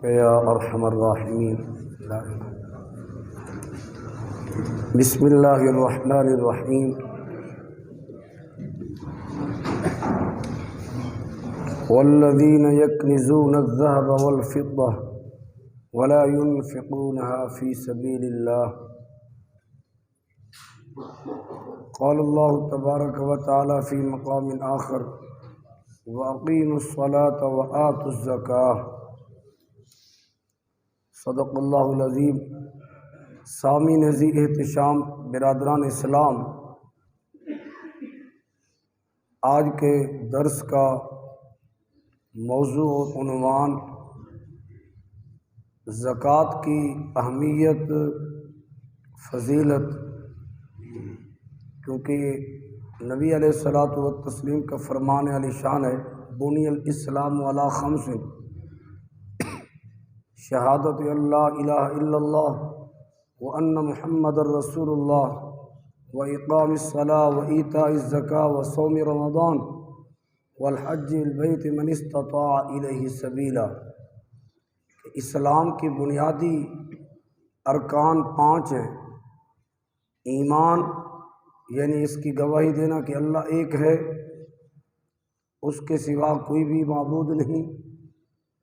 یا ارحم الراحمین۔ بسم اللہ الرحمن الرحیم۔ والذین یکنزون الذهب والفضة ولا ينفقونها في سبيل الله قال اللہ تبارک وتعالی فی مقام آخر وَأَقِيمُوا الصَّلَاةَ وَآتُوا الزَّكَاةَ۔ صدق اللہ العظیم۔ سامعین ذی احتشام برادران اسلام، آج کے درس کا موضوع و عنوان زکوٰۃ کی اہمیت، فضیلت، کیونکہ نبی علیہ الصلاۃ والتسلیم کا فرمان علی شان ہے، بنی الاسلام علی خمس، شہادت اللہ الہ الا اللہ وان محمد الرسول اللہ واقام الصلاۃ وایتاء الزکاۃ وصوم رمضان والحج البیت من استطاع الیہ سبیلا۔ اسلام کی بنیادی ارکان 5 ہیں۔ ایمان، یعنی اس کی گواہی دینا کہ اللہ ایک ہے، اس کے سوا کوئی بھی معبود نہیں،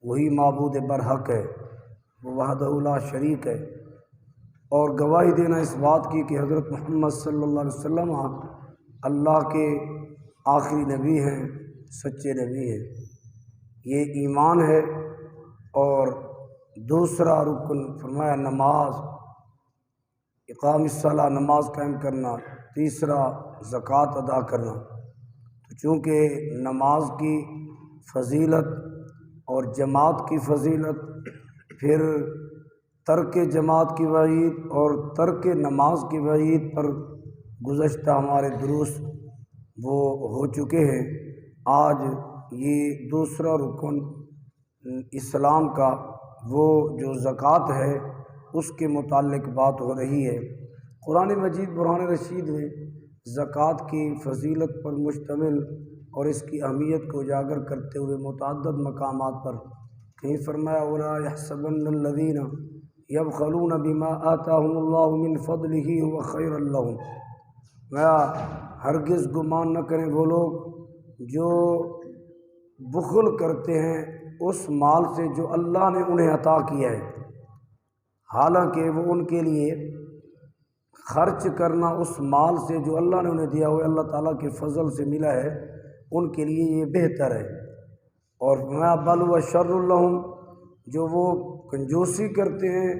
وہی معبود برحق ہے، وہ وحدہ لا شریک ہے، اور گواہی دینا اس بات کی کہ حضرت محمد صلی اللہ علیہ وسلم اللہ کے آخری نبی ہیں، سچے نبی ہیں۔ یہ ایمان ہے۔ اور دوسرا رکن فرمایا نماز، اقام الصلاۃ، نماز قائم کرنا۔ تیسرا زکوٰۃ ادا کرنا۔ تو چونکہ نماز کی فضیلت اور جماعت کی فضیلت، پھر ترک جماعت کی وعید اور ترک نماز کی وعید پر گزشتہ ہمارے دروس وہ ہو چکے ہیں۔ آج یہ دوسرا رکن اسلام کا، وہ جو زکوٰۃ ہے، اس کے متعلق بات ہو رہی ہے۔ قرآن مجید برہان رشید میں زکوٰۃ کی فضیلت پر مشتمل اور اس کی اہمیت کو اجاگر کرتے ہوئے متعدد مقامات پر کہیں فرمایا وَلَا يَحْسَبَنَّ الَّذِينَ يَبْخَلُونَ بِمَا آتَاهُمُ اللَّهُ مِنْ فَضْلِهِ هُوَ خَيْرًا لَهُمْ۔ ہرگز گمان نہ کریں وہ لوگ جو بخل کرتے ہیں اس مال سے جو اللہ نے انہیں عطا کیا ہے، حالانکہ وہ ان کے لیے خرچ کرنا اس مال سے جو اللہ نے انہیں دیا ہوا ہے، اللہ تعالیٰ کے فضل سے ملا ہے، ان کے لیے یہ بہتر ہے۔ اور بل و شر لہم، جو وہ کنجوسی کرتے ہیں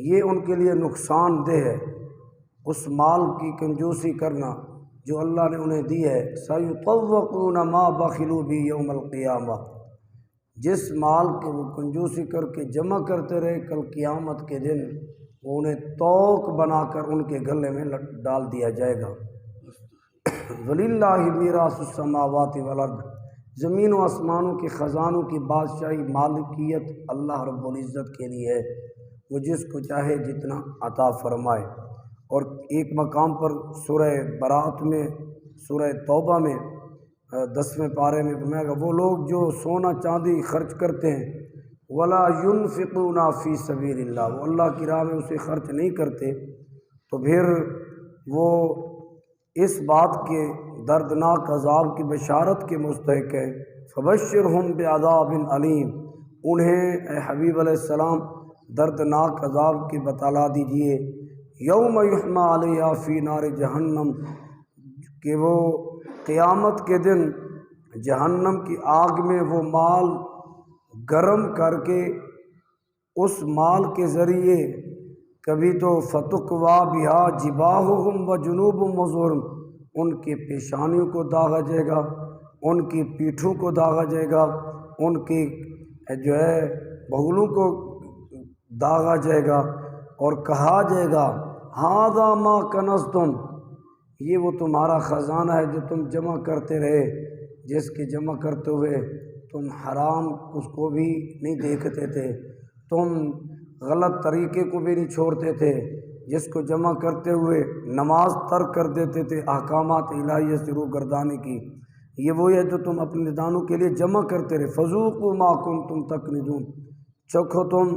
یہ ان کے لیے نقصان دہ ہے۔ اس مال کی کنجوسی کرنا جو اللہ نے انہیں دی ہے، سَيُطَوَّقُونَ مَا بَخِلُوا بِهِ يَوْمَ الْقِيَامَةِ، جس مال کے وہ کنجوسی کر کے جمع کرتے رہے، کل قیامت کے دن وہ انہیں توق بنا کر ان کے گلے میں ڈال دیا جائے گا۔ وَلِلَّهِ مِيرَاثُ السَّمَاوَاتِ وَالْأَرْضِ، زمین و آسمانوں کے خزانوں کی بادشاہی، مالکیت اللہ رب العزت کے لیے ہے، وہ جس کو چاہے جتنا عطا فرمائے۔ اور ایک مقام پر سورہ برات میں، سورہ توبہ میں 10ویں پارے میں فرمایا گا وہ لوگ جو سونا چاندی خرچ کرتے ہیں، وَلَا يُنْفِقُونَ فِي سَبِيلِ اللَّهِ، وہ اللہ کی راہ میں اسے خرچ نہیں کرتے، تو پھر وہ اس بات کے دردناک عذاب کی بشارت کے مستحق ہے۔ فَبَشِّرْهُمْ بِعَذَابٍ عَلِيمٍ، انہیں اے حبیب علیہ السلام دردناک عذاب کی بتلا دیجیے۔ یوم یحمى علیہا فی نار جہنم، کہ وہ قیامت کے دن جہنم کی آگ میں وہ مال گرم کر کے اس مال کے ذریعے کبھی تو فتقوا بہا جباہہم وجنوبہم وظہورہم، ان کے پیشانیوں کو داغا جائے گا، ان کی پیٹھوں کو داغا جائے گا، ان کی جو ہے بغلوں کو داغا جائے گا، اور کہا جائے گا ھذا ما کنزتم، یہ وہ تمہارا خزانہ ہے جو تم جمع کرتے رہے، جس کے جمع کرتے ہوئے تم حرام اس کو بھی نہیں دیکھتے تھے، تم غلط طریقے کو بھی نہیں چھوڑتے تھے، جس کو جمع کرتے ہوئے نماز ترک کر دیتے تھے، احکامات الہیہ سے روگردانی کی، یہ وہی ہے جو تم اپنے دانوں کے لیے جمع کرتے رہے۔ فذوقوا ما کنتم تکنزون، چکھو تم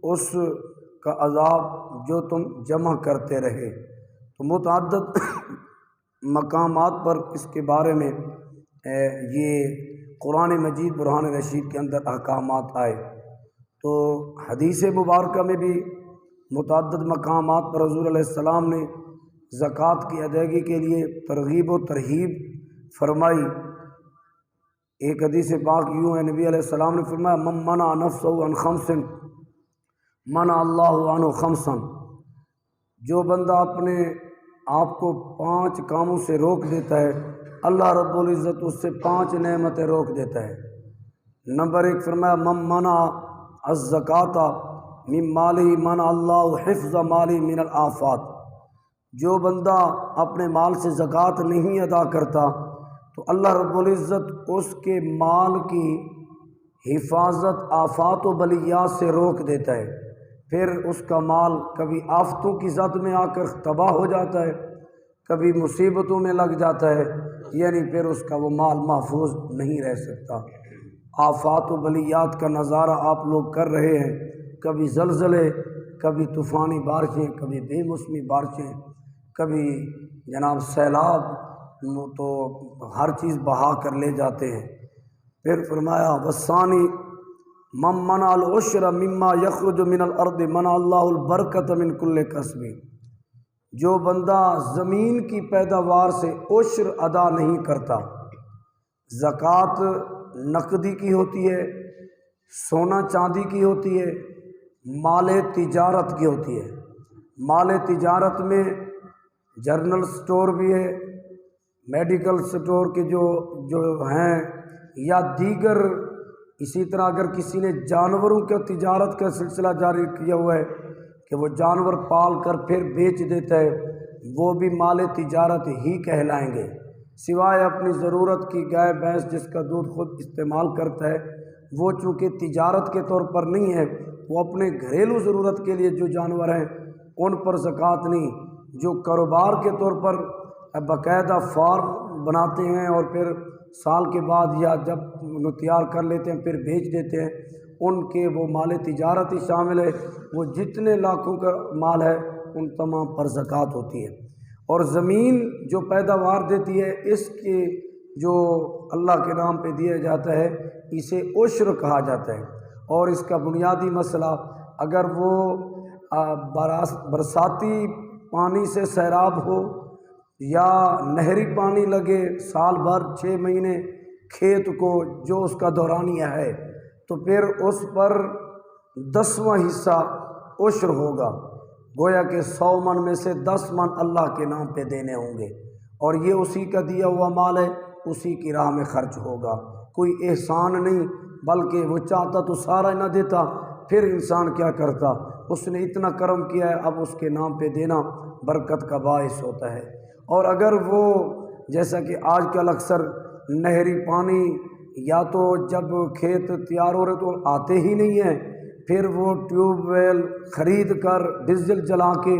اس کا عذاب جو تم جمع کرتے رہے۔ تو متعدد مقامات پر اس کے بارے میں یہ قرآن مجید برہان رشید کے اندر احکامات آئے۔ تو حدیث مبارکہ میں بھی متعدد مقامات پر حضور علیہ السلام نے زکوٰۃ کی ادائیگی کے لیے ترغیب و ترہیب فرمائی۔ ایک حدیث پاک یوں ہے، نبی علیہ السلام نے فرمایا من منع نفسہ عن خمس منع اللہ عنہ خمسا، جو بندہ اپنے آپ کو 5 کاموں سے روک دیتا ہے اللہ رب العزت اس سے 5 نعمتیں روک دیتا ہے۔ نمبر 1 فرمایا من منع الزکاۃ من مالہ منع اللہ حفظ مالہ من الآفات، جو بندہ اپنے مال سے زکوٰۃ نہیں ادا کرتا تو اللہ رب العزت اس کے مال کی حفاظت آفات و بلیات سے روک دیتا ہے، پھر اس کا مال کبھی آفتوں کی زد میں آ کر تباہ ہو جاتا ہے، کبھی مصیبتوں میں لگ جاتا ہے، یعنی پھر اس کا وہ مال محفوظ نہیں رہ سکتا۔ آفات و بلیات کا نظارہ آپ لوگ کر رہے ہیں، کبھی زلزلے، کبھی طوفانی بارشیں، کبھی بے موسمی بارشیں، کبھی جناب سیلاب، تو ہر چیز بہا کر لے جاتے ہیں۔ پھر فرمایا وثانی من منع العشر مما یخرج من الارض منع اللہ البرکۃ من کل کسب، جو بندہ زمین کی پیداوار سے عشر ادا نہیں کرتا۔ زکوٰۃ نقدی کی ہوتی ہے، سونا چاندی کی ہوتی ہے، مال تجارت کی ہوتی ہے۔ مال تجارت میں جنرل سٹور بھی ہے، میڈیکل سٹور کے جو ہیں، یا دیگر اسی طرح اگر کسی نے جانوروں کا تجارت کا سلسلہ جاری کیا ہوا ہے کہ وہ جانور پال کر پھر بیچ دیتا ہے، وہ بھی مال تجارت ہی کہلائیں گے، سوائے اپنی ضرورت کی گائے بھینس جس کا دودھ خود استعمال کرتا ہے، وہ چونکہ تجارت کے طور پر نہیں ہے، وہ اپنے گھریلو ضرورت کے لیے جو جانور ہیں ان پر زکوٰۃ نہیں۔ جو کاروبار کے طور پر باقاعدہ فارم بناتے ہیں اور پھر سال کے بعد یا جب وہ تیار کر لیتے ہیں پھر بیچ دیتے ہیں، ان کے وہ مال تجارت ہی شامل ہے، وہ جتنے لاکھوں کا مال ہے ان تمام پر زکوٰۃ ہوتی ہے۔ اور زمین جو پیداوار دیتی ہے اس کے جو اللہ کے نام پہ دیا جاتا ہے اسے عشر کہا جاتا ہے۔ اور اس کا بنیادی مسئلہ اگر وہ برساتی پانی سے سیراب ہو یا نہری پانی لگے سال بھر 6 مہینے کھیت کو جو اس کا دورانیہ ہے، تو پھر اس پر 10واں حصہ عشر ہوگا، گویا کہ 100 من میں سے 10 من اللہ کے نام پہ دینے ہوں گے، اور یہ اسی کا دیا ہوا مال ہے، اسی کی راہ میں خرچ ہوگا۔ کوئی احسان نہیں، بلکہ وہ چاہتا تو سارا نہ دیتا، پھر انسان کیا کرتا، اس نے اتنا کرم کیا ہے اب اس کے نام پہ دینا برکت کا باعث ہوتا ہے۔ اور اگر وہ جیسا کہ آج کل اکثر نہری پانی یا تو جب کھیت تیار ہو رہے تو آتے ہی نہیں ہیں، پھر وہ ٹیوب ویل خرید کر ڈیزل جلا کے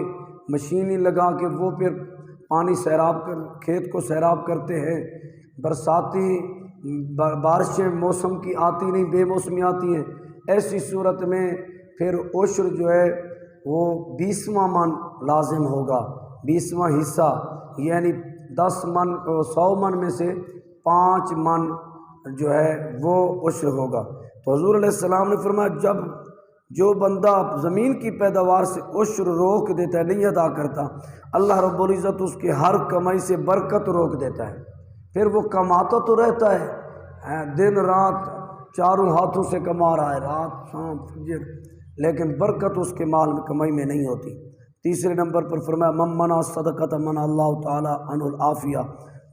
مشینیں لگا کے وہ پھر پانی سیراب کر کھیت کو سیراب کرتے ہیں۔ برساتی بارشیں موسم کی آتی نہیں، بے موسمی آتی ہیں، ایسی صورت میں پھر عشر جو ہے وہ 20واں من لازم ہوگا، 20واں حصہ، یعنی 10 من 100 من میں سے 5 من جو ہے وہ عشر ہوگا۔ تو حضور علیہ السلام نے فرمایا جو بندہ زمین کی پیداوار سے عشر روک دیتا ہے، نہیں ادا کرتا، اللہ رب العزت اس کے ہر کمائی سے برکت روک دیتا ہے۔ پھر وہ کماتا تو رہتا ہے، دن رات چاروں ہاتھوں سے کما رہا ہے، رات شام فجر، لیکن برکت اس کے مال میں کمائی میں نہیں ہوتی۔ تیسرے نمبر پر فرمایا من منع صدقۃ منع اللہ تعالی عنہ العافیہ،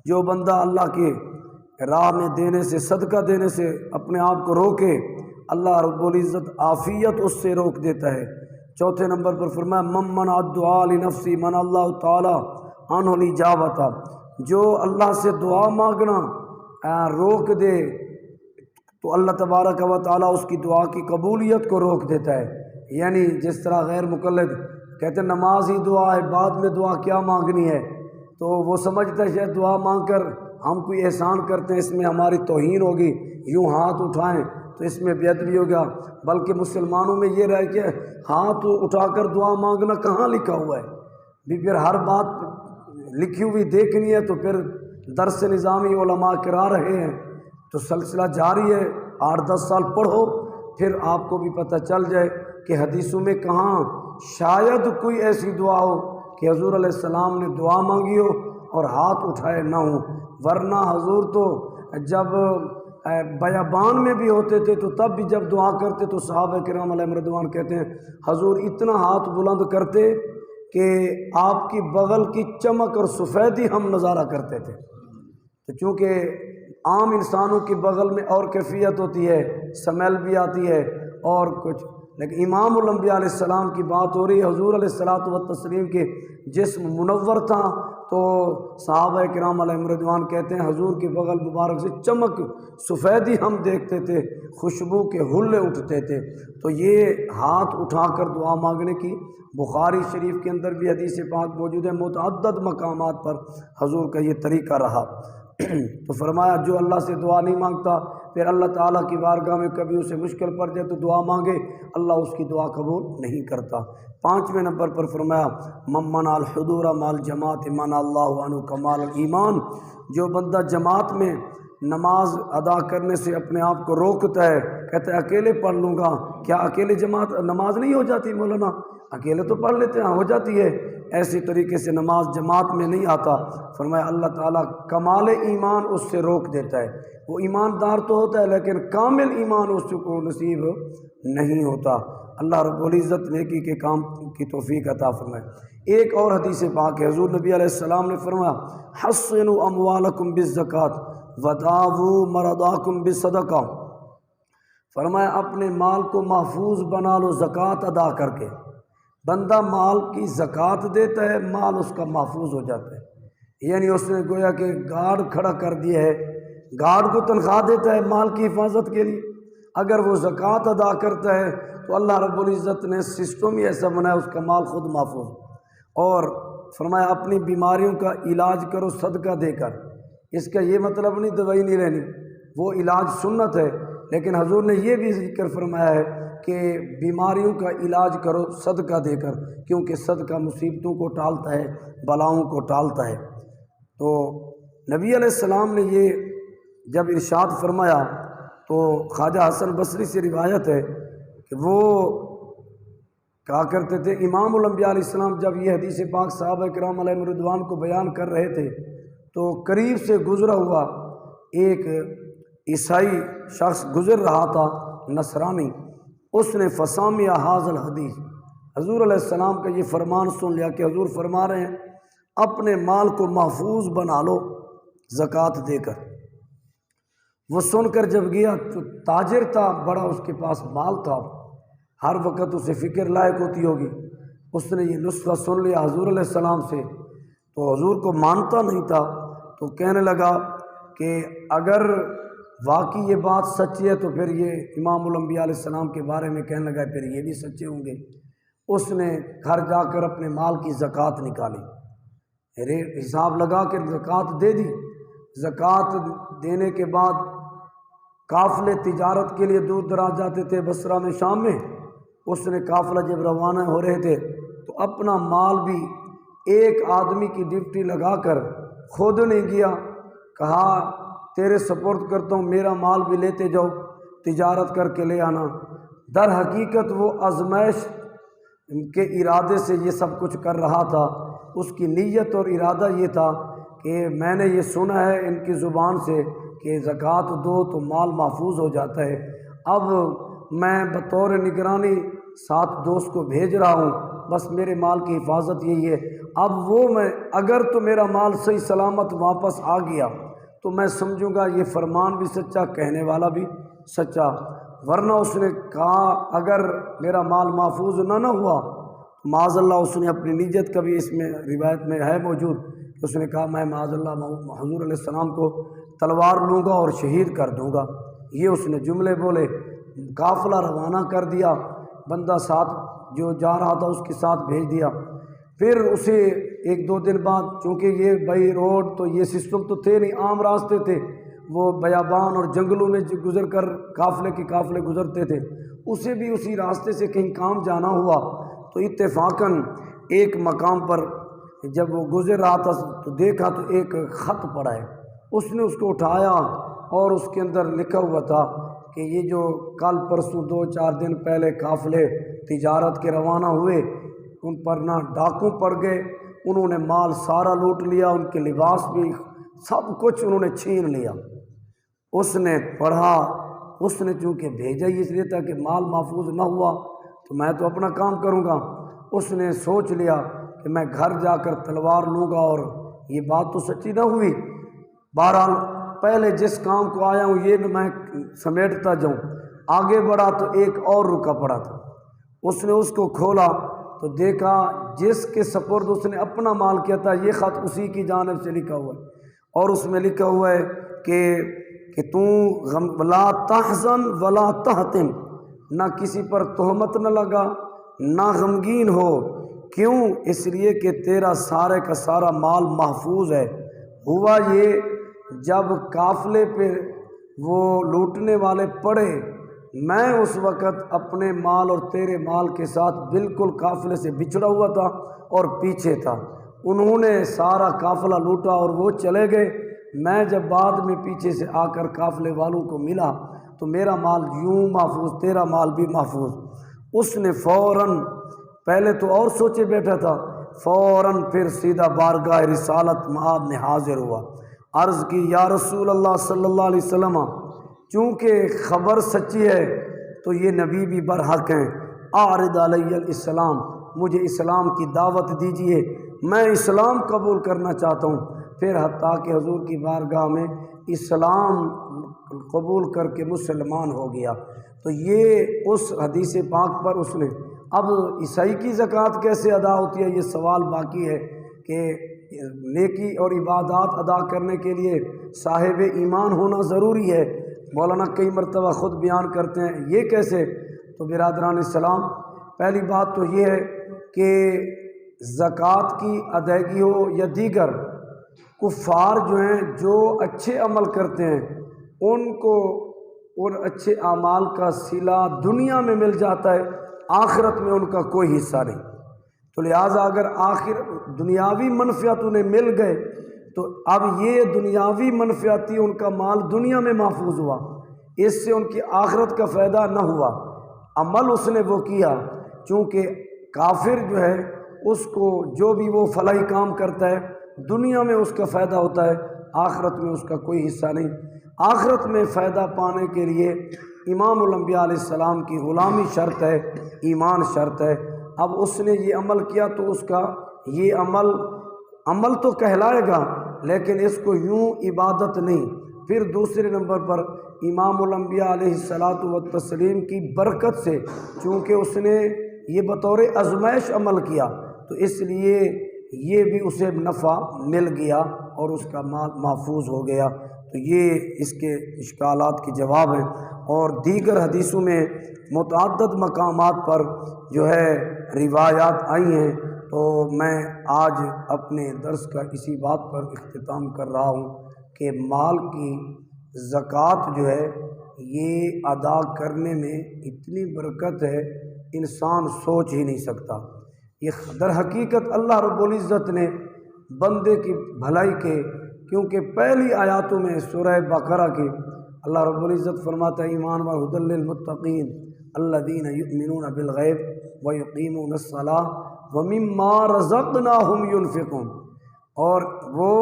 جو بندہ اللہ کے راہ میں دینے سے، صدقہ دینے سے اپنے آپ کو روکے، اللہ رب العزت عافیت اس سے روک دیتا ہے۔ چوتھے نمبر پر فرمایا من منع الدعاء لنفسی منع اللہ تعالی عنہ الاجابۃ، جو اللہ سے دعا مانگنا روک دے تو اللہ تبارک و تعالیٰ اس کی دعا کی قبولیت کو روک دیتا ہے۔ یعنی جس طرح غیر مقلد کہتے ہیں نماز ہی دعا ہے، بعد میں دعا کیا مانگنی ہے، تو وہ سمجھتا ہے شاید دعا مانگ کر ہم کوئی احسان کرتے ہیں اس میں ہماری توہین ہوگی، یوں ہاتھ اٹھائیں تو اس میں بے ادبی ہو گیا، بلکہ مسلمانوں میں یہ رہ کہ ہاتھ اٹھا کر دعا مانگنا کہاں لکھا ہوا ہے؟ بھی پھر ہر بات لکھی ہوئی دیکھنی ہے تو پھر درس نظامی علماء کرا رہے ہیں تو سلسلہ جاری ہے، 8-10 سال پڑھو پھر آپ کو بھی پتہ چل جائے کہ حدیثوں میں کہاں شاید کوئی ایسی دعا ہو کہ حضور علیہ السلام نے دعا مانگی ہو اور ہاتھ اٹھائے نہ ہوں، ورنہ حضور تو جب بیابان میں بھی ہوتے تھے تو تب بھی جب دعا کرتے تو صحابہ کرام علیہ رضوان کہتے ہیں حضور اتنا ہاتھ بلند کرتے کہ آپ کی بغل کی چمک اور سفیدی ہم نظارہ کرتے تھے۔ تو چونکہ عام انسانوں کی بغل میں اور کیفیت ہوتی ہے، سمیل بھی آتی ہے اور کچھ، لیکن امام الانبیاء علیہ السلام کی بات ہو رہی ہے، حضور علیہ الصلوۃ والتسلیم کے جسم منور تھا تو صحابہ کرام علیہم رضوان کہتے ہیں حضور کی بغل مبارک سے چمک سفیدی ہم دیکھتے تھے، خوشبو کے حلے اٹھتے تھے۔ تو یہ ہاتھ اٹھا کر دعا مانگنے کی بخاری شریف کے اندر بھی حدیث پاک موجود ہے، متعدد مقامات پر حضور کا یہ طریقہ رہا۔ تو فرمایا جو اللہ سے دعا نہیں مانگتا پھر اللہ تعالیٰ کی بارگاہ میں کبھی اسے مشکل پڑ جائے تو دعا مانگے، اللہ اس کی دعا قبول نہیں کرتا۔ 5ویں نمبر پر فرمایا من منع الحضور مال جماعت منع اللہ عنہ کمال الایمان، جو بندہ جماعت میں نماز ادا کرنے سے اپنے آپ کو روکتا ہے، کہتا ہے اکیلے پڑھ لوں گا، کیا اکیلے جماعت نماز نہیں ہو جاتی مولانا؟ اکیلے تو پڑھ لیتے ہیں، ہو جاتی ہے، ایسی طریقے سے نماز جماعت میں نہیں آتا۔ فرمایا اللہ تعالیٰ کمال ایمان اس سے روک دیتا ہے، وہ ایماندار تو ہوتا ہے لیکن کامل ایمان اس کو نصیب نہیں ہوتا۔ اللہ رب العزت نیکی کے کام کی توفیق عطا فرمائے۔ ایک اور حدیث پاک ہے، حضور نبی علیہ السلام نے فرمایا حصنوا اموالکم بالزکوۃ وداووا مرضاکم بالصدقہ، فرمایا اپنے مال کو محفوظ بنا لو زکوٰۃ ادا کر کے۔ بندہ مال کی زکوٰۃ دیتا ہے، مال اس کا محفوظ ہو جاتا ہے، یعنی اس نے گویا کہ گارڈ کھڑا کر دیا ہے، گارڈ کو تنخواہ دیتا ہے مال کی حفاظت کے لیے، اگر وہ زکوٰۃ ادا کرتا ہے تو اللہ رب العزت نے سسٹم ہی ایسا بنایا اس کا مال خود محفوظ۔ اور فرمایا اپنی بیماریوں کا علاج کرو صدقہ دے کر، اس کا یہ مطلب نہیں دوائی نہیں لینی، وہ علاج سنت ہے، لیکن حضور نے یہ بھی ذکر فرمایا ہے کہ بیماریوں کا علاج کرو صدقہ دے کر، کیونکہ صدقہ مصیبتوں کو ٹالتا ہے، بلاؤں کو ٹالتا ہے۔ تو نبی علیہ السلام نے یہ جب ارشاد فرمایا تو خواجہ حسن بصری سے روایت ہے کہ وہ کہا کرتے تھے، امام الانبیاء علیہ السلام جب یہ حدیث پاک صحابہ کرام علیہ رضوان کو بیان کر رہے تھے تو قریب سے گزرا ہوا ایک عیسائی شخص گزر رہا تھا، نصرانی، اس نے فسامع ھذا الحدیث، حضور علیہ السلام کا یہ فرمان سن لیا کہ حضور فرما رہے ہیں اپنے مال کو محفوظ بنا لو زکوٰۃ دے کر۔ وہ سن کر جب گیا تو تاجر تھا، بڑا اس کے پاس مال تھا، ہر وقت اسے فکر لائق ہوتی ہوگی، اس نے یہ نسخہ سن لیا حضور علیہ السلام سے، تو حضور کو مانتا نہیں تھا، تو کہنے لگا کہ اگر واقعی یہ بات سچی ہے تو پھر یہ امام الانبیاء علیہ السلام کے بارے میں کہنے لگا پھر یہ بھی سچے ہوں گے۔ اس نے گھر جا کر اپنے مال کی زکوٰۃ نکالی، حساب لگا کے زکوٰۃ دے دی۔ زکوٰۃ دینے کے بعد قافلے تجارت کے لیے دور دراز جاتے تھے، بصرہ میں، شام میں، اس نے قافلہ جب روانہ ہو رہے تھے تو اپنا مال بھی ایک آدمی کی ڈیوٹی لگا کر خود نہیں گیا، کہا تیرے سپرد کرتا ہوں، میرا مال بھی لیتے جاؤ، تجارت کر کے لے آنا۔ در حقیقت وہ آزمائش کے ارادے سے یہ سب کچھ کر رہا تھا، اس کی نیت اور ارادہ یہ تھا کہ میں نے یہ سنا ہے ان کی زبان سے کہ زکوٰۃ دو تو مال محفوظ ہو جاتا ہے، اب میں بطور نگرانی 7 دوست کو بھیج رہا ہوں، بس میرے مال کی حفاظت یہی ہے۔ اب وہ میں اگر تو میرا مال صحیح سلامت واپس آ گیا تو میں سمجھوں گا یہ فرمان بھی سچا، کہنے والا بھی سچا، ورنہ اس نے کہا اگر میرا مال محفوظ نہ ہوا معاذ اللہ، اس نے اپنی نیت کا بھی اس میں روایت میں ہے موجود، اس نے کہا میں معاذ اللہ حضور علیہ السلام کو تلوار لوں گا اور شہید کر دوں گا، یہ اس نے جملے بولے۔ قافلہ روانہ کر دیا، بندہ ساتھ جو جا رہا تھا اس کے ساتھ بھیج دیا۔ پھر اسے 1-2 دن بعد، چونکہ یہ بائی روڈ تو یہ سسٹم تو تھے نہیں، عام راستے تھے، وہ بیابان اور جنگلوں میں گزر کر قافلے کے قافلے گزرتے تھے، اسے بھی اسی راستے سے کہیں کام جانا ہوا تو اتفاقاً ایک مقام پر جب وہ گزر رہا تھا تو دیکھا تو ایک خط پڑا ہے۔ اس نے اس کو اٹھایا اور اس کے اندر لکھا ہوا تھا کہ یہ جو کل پرسوں 2-4 دن پہلے قافلے تجارت کے روانہ ہوئے، ان پر نہ ڈاکو پڑ گئے، انہوں نے مال سارا لوٹ لیا، ان کے لباس بھی سب کچھ انہوں نے چھین لیا۔ اس نے پڑھا، اس نے چونکہ بھیجا ہی اس لیے تھا کہ مال محفوظ نہ ہوا تو میں تو اپنا کام کروں گا، اس نے سوچ لیا کہ میں گھر جا کر تلوار لوں گا، اور یہ بات تو سچی نہ ہوئی۔ بہرحال پہلے جس کام کو آیا ہوں یہ میں سمیٹتا جاؤں، آگے بڑھا تو ایک اور رکا پڑا تھا۔ اس نے اس کو کھولا تو دیکھا جس کے سپرد اس نے اپنا مال کیا تھا یہ خط اسی کی جانب سے لکھا ہوا ہے، اور اس میں لکھا ہوا ہے کہ تو ولا تحزن ولا تحتم، نہ کسی پر تہمت نہ لگا نہ غمگین ہو، کیوں؟ اس لیے کہ تیرا سارے کا سارا مال محفوظ ہے۔ ہوا یہ جب قافلے پہ وہ لوٹنے والے پڑے، میں اس وقت اپنے مال اور تیرے مال کے ساتھ بالکل قافلے سے بچھڑا ہوا تھا اور پیچھے تھا، انہوں نے سارا قافلہ لوٹا اور وہ چلے گئے، میں جب بعد میں پیچھے سے آ کر قافلے والوں کو ملا تو میرا مال یوں محفوظ، تیرا مال بھی محفوظ۔ اس نے فوراً، پہلے تو اور سوچے بیٹھا تھا، فوراً پھر سیدھا بارگاہ رسالت مآب میں حاضر ہوا، عرض کی یا رسول اللہ صلی اللہ علیہ وسلم، چونکہ خبر سچی ہے تو یہ نبی بھی برحق ہیں، اعرض علی الاسلام، مجھے اسلام کی دعوت دیجیے، میں اسلام قبول کرنا چاہتا ہوں۔ پھر حتیٰ کہ حضور کی بارگاہ میں اسلام قبول کر کے مسلمان ہو گیا۔ تو یہ اس حدیث پاک پر اس نے، اب عیسائی کی زکوٰۃ کیسے ادا ہوتی ہے یہ سوال باقی ہے کہ نیکی اور عبادات ادا کرنے کے لیے صاحب ایمان ہونا ضروری ہے، مولانا کئی مرتبہ خود بیان کرتے ہیں یہ کیسے؟ تو برادران اسلام، پہلی بات تو یہ ہے کہ زکوٰۃ کی ادائیگی ہو یا دیگر، کفار جو ہیں جو اچھے عمل کرتے ہیں ان کو ان اچھے اعمال کا صلہ دنیا میں مل جاتا ہے، آخرت میں ان کا کوئی حصہ نہیں۔ تو لہٰذا اگر آخر دنیاوی منفعت انہیں مل گئے تو اب یہ دنیاوی منفعتی ان کا مال دنیا میں محفوظ ہوا، اس سے ان کی آخرت کا فائدہ نہ ہوا۔ عمل اس نے وہ کیا، چونکہ کافر جو ہے اس کو جو بھی وہ فلاحی کام کرتا ہے دنیا میں اس کا فائدہ ہوتا ہے، آخرت میں اس کا کوئی حصہ نہیں۔ آخرت میں فائدہ پانے کے لیے امام الانبیاء علیہ السلام کی غلامی شرط ہے، ایمان شرط ہے۔ اب اس نے یہ عمل کیا تو اس کا یہ عمل تو کہلائے گا لیکن اس کو یوں عبادت نہیں۔ پھر دوسرے نمبر پر امام الانبیاء علیہ الصلاۃ والتسلیم کی برکت سے، چونکہ اس نے یہ بطور آزمائش عمل کیا تو اس لیے یہ بھی اسے نفع مل گیا اور اس کا مال محفوظ ہو گیا۔ تو یہ اس کے اشکالات کے جواب ہیں، اور دیگر حدیثوں میں متعدد مقامات پر جو ہے روایات آئی ہیں۔ تو میں آج اپنے درس کا اسی بات پر اختتام کر رہا ہوں کہ مال کی زکوٰۃ جو ہے یہ ادا کرنے میں اتنی برکت ہے انسان سوچ ہی نہیں سکتا۔ یہ در حقیقت اللہ رب العزت نے بندے کی بھلائی کے، کیونکہ پہلی آیاتوں میں سورہ بقرہ کی اللہ رب العزت فرماتا ہے ایمان وہدی للمتقین الذین یؤمنون بالغیب ویقیمون الصلاۃ ومما رزقناہم ینفقون، اور وہ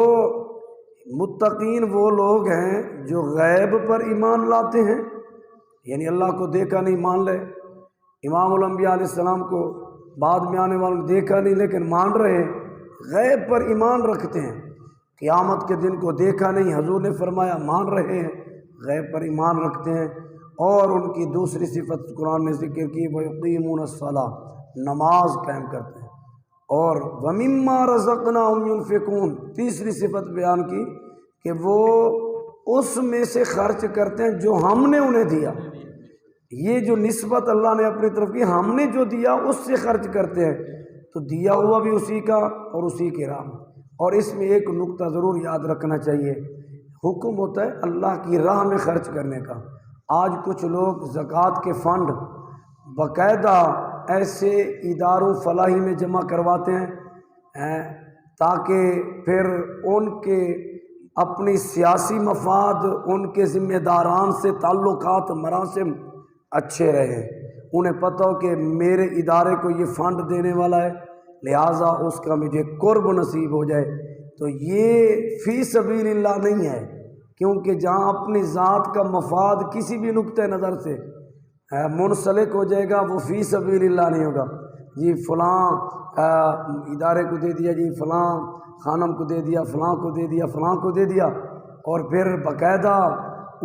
متقین وہ لوگ ہیں جو غیب پر ایمان لاتے ہیں، یعنی اللہ کو دیکھا نہیں مان لے۔ امام الانبیاء علیہ السلام کو بعد میں آنے والوں نے دیکھا نہیں لیکن مان رہے ہیں، غیب پر ایمان رکھتے ہیں، قیامت کے دن کو دیکھا نہیں، حضور نے فرمایا مان رہے ہیں، غیب پر ایمان رکھتے ہیں۔ اور ان کی دوسری صفت قرآن نے ذکر کی وَيُقِيمُونَ الصَّلَاةَ، نماز قائم کرتے ہیں، اور وَمِمَّا رَزَقْنَاهُمْ يُنْفِقُونَ، تیسری صفت بیان کی کہ وہ اس میں سے خرچ کرتے ہیں جو ہم نے انہیں دیا۔ یہ جو نسبت اللہ نے اپنی طرف کی، ہم نے جو دیا اس سے خرچ کرتے ہیں، تو دیا ہوا بھی اسی کا اور اسی کے راہ میں۔ اور اس میں ایک نقطہ ضرور یاد رکھنا چاہیے، حکم ہوتا ہے اللہ کی راہ میں خرچ کرنے کا۔ آج کچھ لوگ زکوٰۃ کے فنڈ باقاعدہ ایسے اداروں فلاحی میں جمع کرواتے ہیں تاکہ پھر ان کے اپنی سیاسی مفاد، ان کے ذمہ داران سے تعلقات مراسم اچھے رہیں۔ انہیں پتہ ہو کہ میرے ادارے کو یہ فنڈ دینے والا ہے، لہٰذا اس کا مجھے قرب نصیب ہو جائے۔ تو یہ فی سبیل اللہ نہیں ہے، کیونکہ جہاں اپنی ذات کا مفاد کسی بھی نقطۂ نظر سے منسلک ہو جائے گا وہ فی سبیل اللہ نہیں ہوگا۔ جی فلاں ادارے کو دے دیا، جی فلاں خانم کو دے دیا، فلاں کو دے دیا، فلاں کو دے دیا، اور پھر باقاعدہ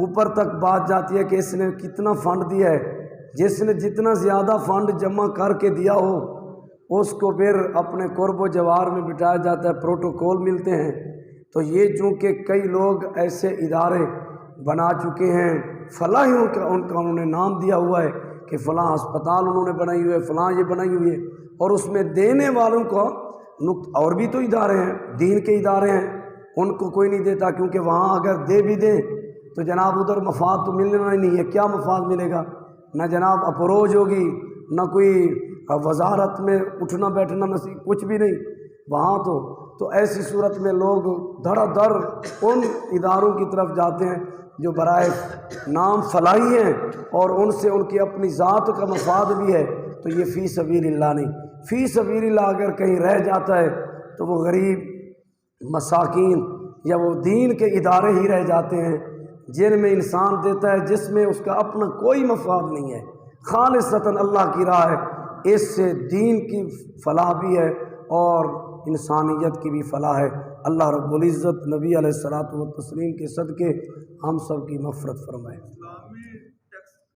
اوپر تک بات جاتی ہے کہ اس نے کتنا فنڈ دیا ہے۔ جس نے جتنا زیادہ فنڈ جمع کر کے دیا ہو اس کو پھر اپنے قرب و جوار میں بٹھایا جاتا ہے، پروٹوکول ملتے ہیں۔ تو یہ چونکہ کئی لوگ ایسے ادارے بنا چکے ہیں، فلاحیوں کا انہوں نے نام دیا ہوا ہے کہ فلاں ہسپتال انہوں نے بنائی ہوئی ہے، فلاں یہ بنائی ہوئی ہے، اور اس میں دینے والوں کو اور بھی تو ادارے ہیں، دین کے ادارے ہیں، ان کو کوئی نہیں دیتا، کیونکہ وہاں اگر دے بھی دیں تو جناب ادھر مفاد تو ملنا ہی نہیں ہے۔ کیا مفاد ملے گا؟ نہ جناب اپروج ہوگی، نہ کوئی وزارت میں اٹھنا بیٹھنا نصیب، کچھ بھی نہیں وہاں تو ایسی صورت میں لوگ دھڑا دھڑ ان اداروں کی طرف جاتے ہیں جو برائے نام فلاحی ہیں اور ان سے ان کی اپنی ذات کا مفاد بھی ہے۔ تو یہ فی سبیل اللہ نہیں۔ فی سبیل اللہ اگر کہیں رہ جاتا ہے تو وہ غریب مساکین یا وہ دین کے ادارے ہی رہ جاتے ہیں جن میں انسان دیتا ہے جس میں اس کا اپنا کوئی مفاد نہیں ہے، خالصتاً اللہ کی راہ ہے۔ اس سے دین کی فلاح بھی ہے اور انسانیت کی بھی فلاح ہے۔ اللہ رب العزت نبی علیہ الصلوۃ والتسلیم کے صدقے ہم سب کی مغفرت فرمائے۔